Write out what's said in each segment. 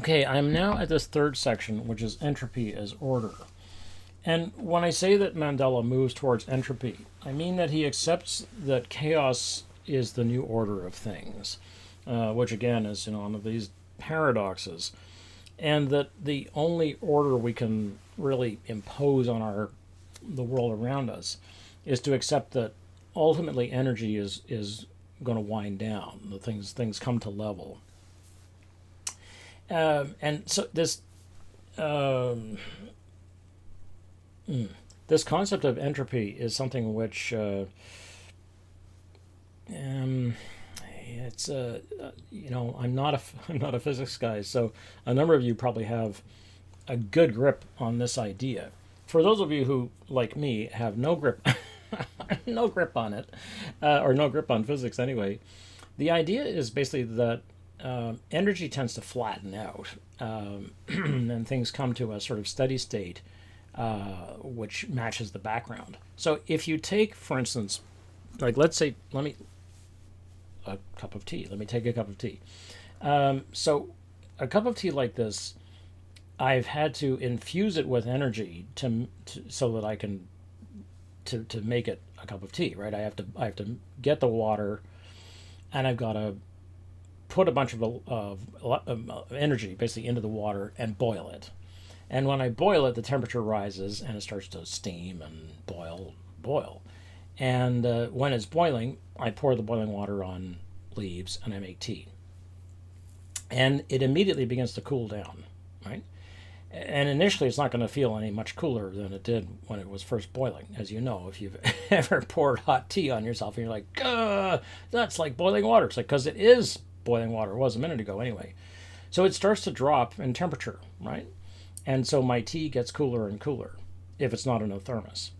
Okay, I'm now at this third section, which is entropy as order. And when I say that Mandela moves towards entropy, I mean that he accepts that chaos is the new order of things, which again is one of these paradoxes, and that the only order we can really impose on the world around us is to accept that ultimately energy is going to wind down. The things come to level, and so um, this concept of entropy is something which um, it's I'm not a I'm not a physics guy, so a number of you probably have a good grip on this idea. For those of you who, like me, have no grip, no grip on it, or no grip on physics anyway, the idea is basically that energy tends to flatten out, and things come to a sort of steady state, which matches the background. So if you take, for instance, like let's say, a cup of tea. Let me take a cup of tea. So a cup of tea like this, I've had to infuse it with energy so that I can to make it a cup of tea. Right? I have to get the water, and I've got to put a bunch of energy basically into the water and boil it. And when I boil it, the temperature rises and it starts to steam and boil. And when it's boiling, I pour the boiling water on leaves and I make tea. And it immediately begins to cool down, right? And initially, it's not going to feel any much cooler than it did when it was first boiling. As you know, if you've ever poured hot tea on yourself and you're like, that's like boiling water. It's like, because it is boiling water. It was a minute ago anyway. So it starts to drop in temperature, right? And so my tea gets cooler and cooler if it's not in a thermos.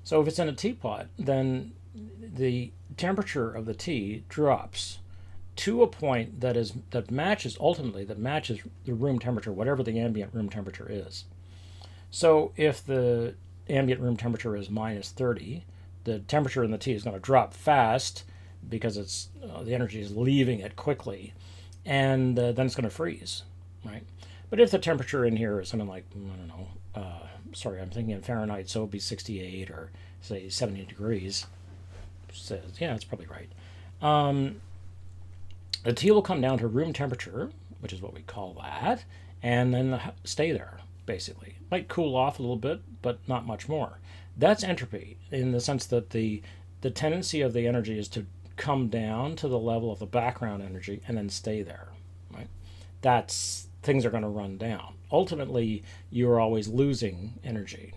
So if it's in a teapot, then the temperature of the tea drops to a point that matches the room temperature, whatever the ambient room temperature is. So if the ambient room temperature is minus 30, the temperature in the tea is going to drop fast because the energy is leaving it quickly, and then it's going to freeze, right? But if the temperature in here is something like, I don't know, sorry, I'm thinking in Fahrenheit, so it would be 68 or say 70 degrees. Says, yeah, that's probably right. The tea will come down to room temperature, which is what we call that, and then stay there, basically. Might cool off a little bit, but not much more. That's entropy, in the sense that the tendency of the energy is to come down to the level of the background energy and then stay there, right? Things are going to run down. Ultimately, you're always losing energy,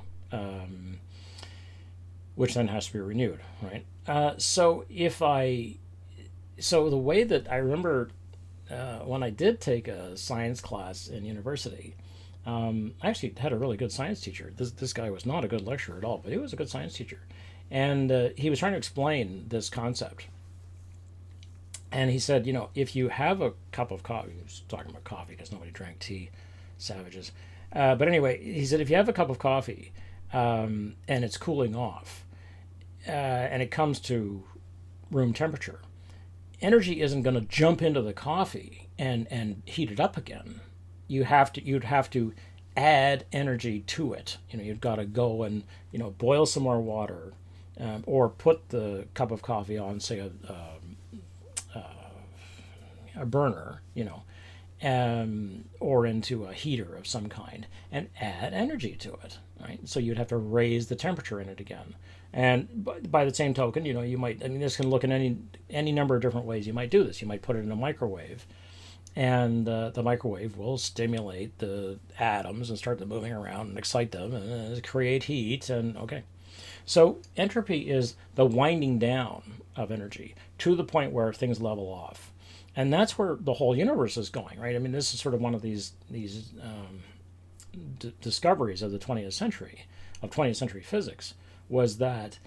which then has to be renewed, right? So the way that I remember when I did take a science class in university, I actually had a really good science teacher. This guy was not a good lecturer at all, but he was a good science teacher. And he was trying to explain this concept. And he said, if you have a cup of coffee, he was talking about coffee because nobody drank tea, savages. But anyway, he said, if you have a cup of coffee and it's cooling off and it comes to room temperature, energy isn't going to jump into the coffee and heat it up again. You'd have to add energy to it. You've got to go and boil some more water, or put the cup of coffee on, say, a burner, or into a heater of some kind, and add energy to it, right? So you'd have to raise the temperature in it again. And by the same token, you might, this can look in any number of different ways you might do this. You might put it in a microwave, and the microwave will stimulate the atoms and start them moving around and excite them and create heat, and okay. So entropy is the winding down of energy to the point where things level off. And that's where the whole universe is going, right? This is sort of one of these discoveries of the 20th century, of 20th century physics, was that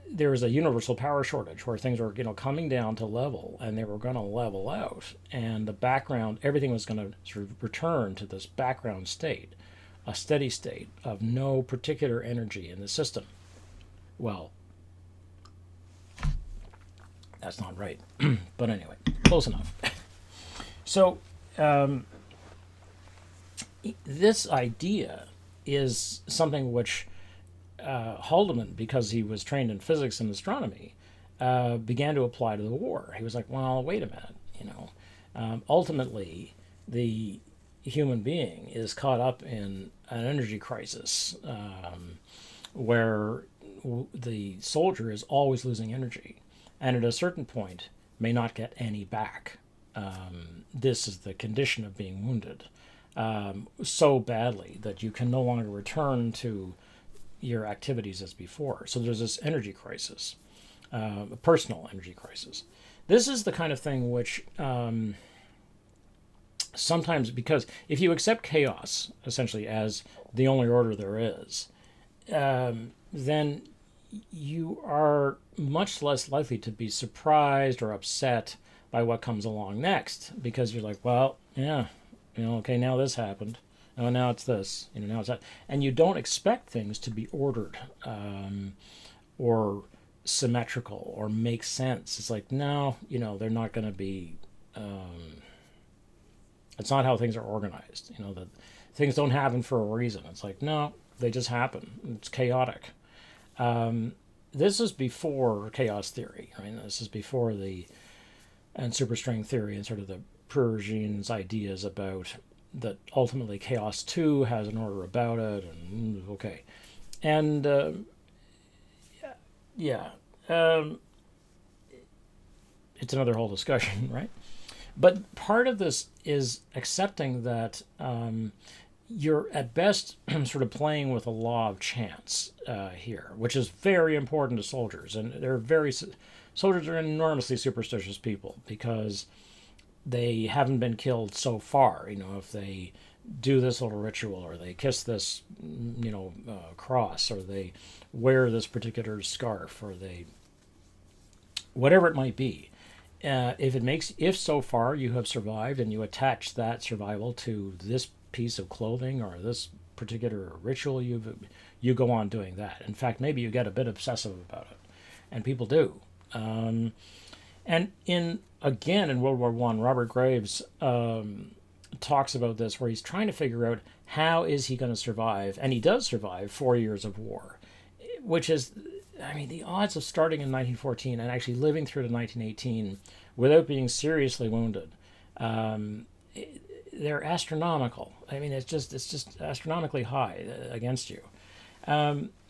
there was a universal power shortage where things were, coming down to level, and they were going to level out, and the background, everything was going to sort of return to this background state, a steady state of no particular energy in the system. Well, that's not right, but anyway, close enough. So this idea is something which Haldeman, because he was trained in physics and astronomy, began to apply to the war. He was like, well, wait a minute, ultimately, the human being is caught up in an energy crisis where the soldier is always losing energy, and at a certain point may not get any back. This is the condition of being wounded so badly that you can no longer return to your activities as before. So there's this energy crisis, a personal energy crisis. This is the kind of thing which sometimes, because if you accept chaos essentially as the only order there is, then you are much less likely to be surprised or upset by what comes along next, because you're like, well, yeah, okay, now this happened. Oh, now it's this. Now it's that, and you don't expect things to be ordered or symmetrical or make sense. It's like, no, they're not going to be. It's not how things are organized. That things don't happen for a reason. It's like, no, they just happen. It's chaotic. This is before chaos theory, right? This is before and superstring theory and sort of the Pruitt-Gine's ideas about that ultimately chaos too has an order about it, and okay. And it's another whole discussion, right? But part of this is accepting that you're at best sort of playing with a law of chance here, which is very important to soldiers. And soldiers are enormously superstitious people because they haven't been killed so far. If they do this little ritual, or they kiss this, cross, or they wear this particular scarf, or they, whatever it might be, if so far you have survived and you attach that survival to this piece of clothing or this particular ritual, you go on doing that. In fact, maybe you get a bit obsessive about it, and people do. And in World War I, Robert Graves talks about this, where he's trying to figure out how is he going to survive, and he does survive 4 years of war, which is, the odds of starting in 1914 and actually living through to 1918 without being seriously wounded, they're astronomical. It's just astronomically high against you.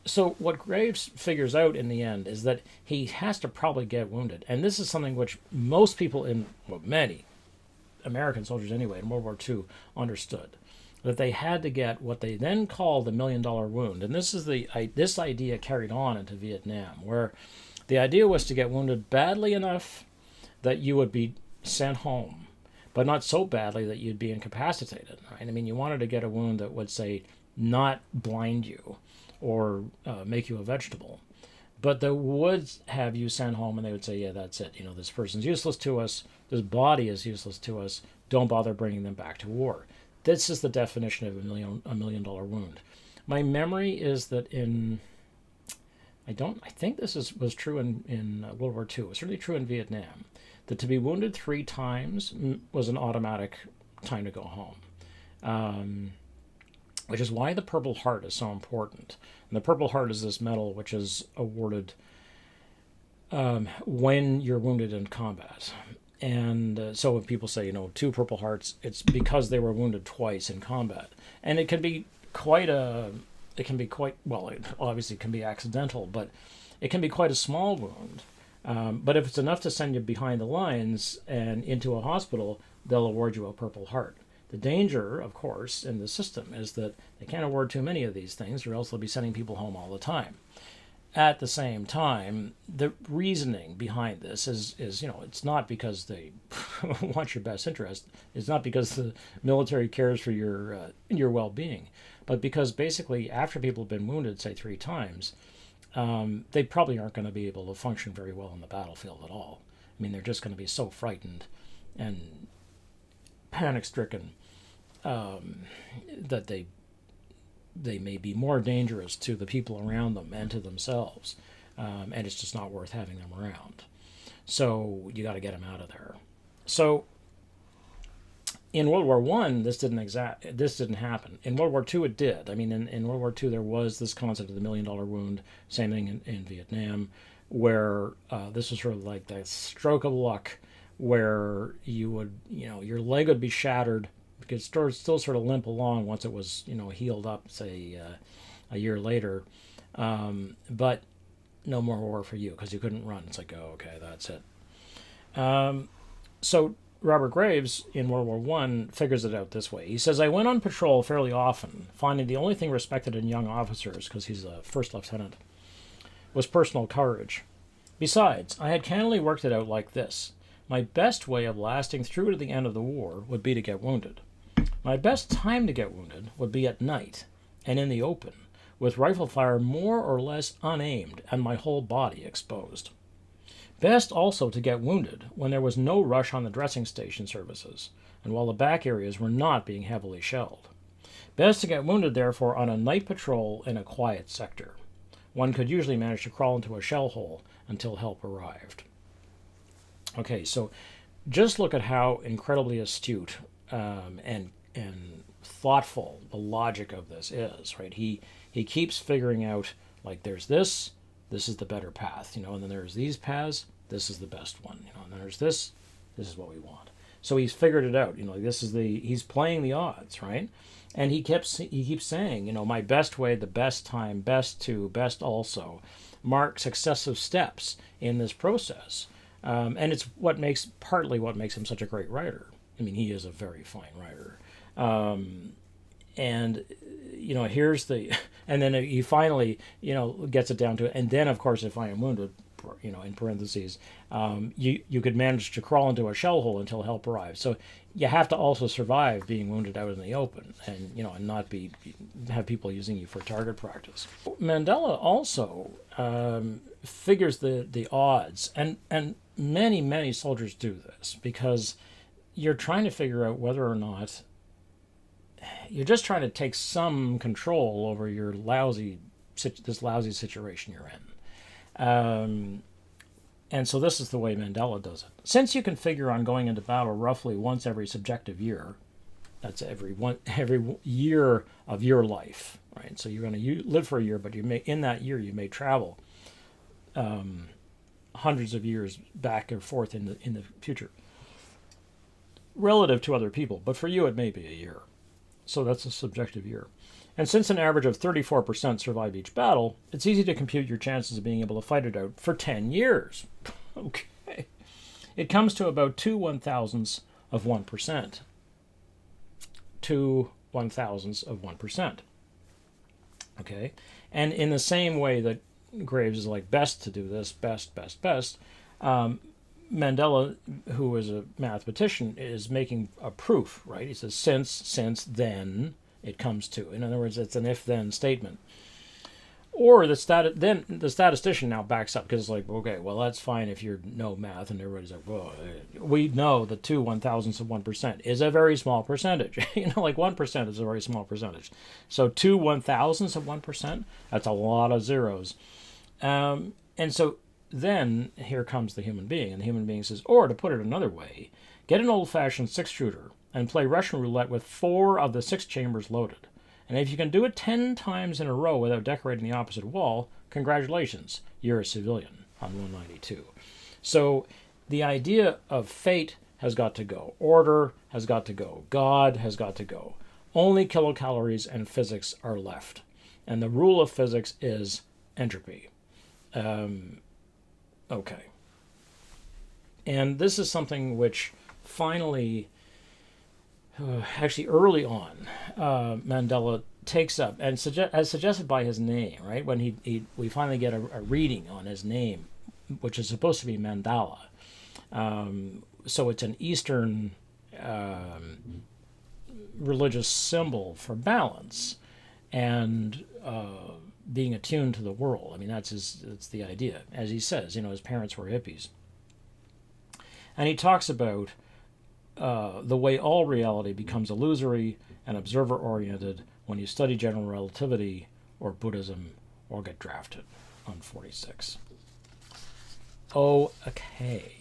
So what Graves figures out in the end is that he has to probably get wounded. And this is something which most people many American soldiers anyway, in World War II understood, that they had to get what they then called the $1 million wound. And this is this idea carried on into Vietnam, where the idea was to get wounded badly enough that you would be sent home, but not so badly that you'd be incapacitated, right? You wanted to get a wound that would, say, not blind you or make you a vegetable, but that would have you sent home, and they would say, yeah, that's it. This person's useless to us. This body is useless to us. Don't bother bringing them back to war. This is the definition of $1 million wound. My memory is that I think this was true in World War II. It was certainly true in Vietnam, that to be wounded 3 times was an automatic time to go home. Which is why the Purple Heart is so important. And the Purple Heart is this medal which is awarded when you're wounded in combat. And so if people say, 2 Purple Hearts, it's because they were wounded twice in combat. And it can be well, it obviously can be accidental, but it can be quite a small wound. But if it's enough to send you behind the lines and into a hospital, they'll award you a Purple Heart. The danger, of course, in the system is that they can't award too many of these things, or else they'll be sending people home all the time. At the same time, the reasoning behind this is it's not because they want your best interest. It's not because the military cares for your well-being, but because basically after people have been wounded, say 3 times, they probably aren't going to be able to function very well on the battlefield at all. They're just going to be so frightened and panic-stricken that they may be more dangerous to the people around them and to themselves, and it's just not worth having them around. So you got to get them out of there. So In World War One, this didn't happen. In World War Two, it did. I mean, in World War Two, there was this concept of the $1,000,000 wound. Same thing in Vietnam, where this was sort of like the stroke of luck, where you would, your leg would be shattered, because it could still sort of limp along once it was, healed up, say a year later, but no more war for you because you couldn't run. It's like, oh, okay, that's it. So Robert Graves in World War One figures it out this way. He says, I went on patrol fairly often, finding the only thing respected in young officers, because he's a first lieutenant, was personal courage. Besides, I had cannily worked it out like this. My best way of lasting through to the end of the war would be to get wounded. My best time to get wounded would be at night and in the open, with rifle fire more or less unaimed and my whole body exposed. Best also to get wounded when there was no rush on the dressing station services, and while the back areas were not being heavily shelled. Best to get wounded, therefore, on a night patrol in a quiet sector. One could usually manage to crawl into a shell hole until help arrived. Okay, so just look at how incredibly astute and thoughtful the logic of this is, right? He keeps figuring out, like, there's this is the better path, and then there's these paths, this is the best one, and there's this is what we want. So he's figured it out, he's playing the odds, right? And he keeps saying, my best way, the best time, best to, best also, mark successive steps in this process. And it's partly what makes him such a great writer. I mean, he is a very fine writer. And here's and then he finally, gets it down to it. And then, of course, if I am wounded, in parentheses, you could manage to crawl into a shell hole until help arrives. So you have to also survive being wounded out in the open, and and not have people using you for target practice. Mandela also figures the odds, and many soldiers do this, because you're trying to figure out whether or not you're just trying to take some control over your this lousy situation you're in. And so this is the way Mandela does it. Since you can figure on going into battle roughly once every subjective year, that's every year of your life, right? So you're going to live for a year, but in that year you may travel hundreds of years back and forth in the future, relative to other people. But for you, it may be a year. So that's a subjective year. And since an average of 34% survive each battle, it's easy to compute your chances of being able to fight it out for 10 years. Okay. It comes to about 2 1,000ths of 1%. 2 1,000ths of 1%. Okay. And in the same way that Graves is like, best to do this, best, Mandela, who is a mathematician, is making a proof, right? He says, since, then, it comes to. In other words, it's an if-then statement. Or the statistician now backs up, because it's like, okay, well, that's fine if you know math, and everybody's like, well, we know the 2 1,000ths of 1% is a very small percentage. Like 1% is a very small percentage. So 2 1,000ths of 1%, that's a lot of zeros. And so then here comes the human being, and the human being says, or to put it another way, get an old-fashioned 6-shooter and play Russian roulette with 4 of the 6 chambers loaded. And if you can do it 10 times in a row without decorating the opposite wall, congratulations, you're a civilian on 192. So the idea of fate has got to go. Order has got to go. God has got to go. Only kilocalories and physics are left. And the rule of physics is entropy. Okay. And this is something which finally, actually early on, Mandela takes up, and as suggested by his name, right? When we finally get a reading on his name, which is supposed to be Mandala. So it's an Eastern religious symbol for balance and being attuned to the world. I mean, that's the idea. As he says, his parents were hippies. And he talks about the way all reality becomes illusory and observer-oriented when you study general relativity or Buddhism or get drafted on 46. Okay.